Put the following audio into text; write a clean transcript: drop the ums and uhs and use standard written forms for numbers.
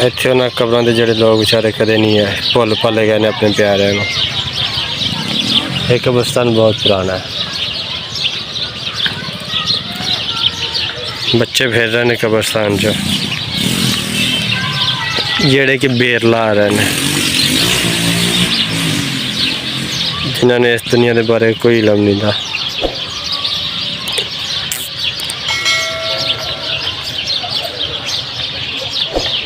ਇੱਥੇ ਉਹਨਾਂ ਕਬਰਾਂ ਦੇ ਜਿਹੜੇ ਲੋਕ ਵਿਚਾਰੇ ਕਦੇ ਨਹੀਂ ਆਏ, ਭੁੱਲ ਭੱਲੇ ਗਏ ਨੇ ਆਪਣੇ ਪਿਆਰਿਆਂ ਨੂੰ। ਇਹ ਕਬਰਸਤਾਨ ਬਹੁਤ ਪੁਰਾਣਾ ਹੈ। ਬੱਚੇ ਫਿਰ ਰਹੇ ਨੇ ਕਬਰਸਤਾਨ 'ਚ, ਜਿਹੜੇ ਕਿ ਬੇਰ ਲਾ ਰਹੇ ਨੇ, ਜਿਨ੍ਹਾਂ ਨੇ ਇਸ ਦੁਨੀਆ ਦੇ ਬਾਰੇ ਕੋਈ ਇਲਮ ਨਹੀਂ ਦਾ।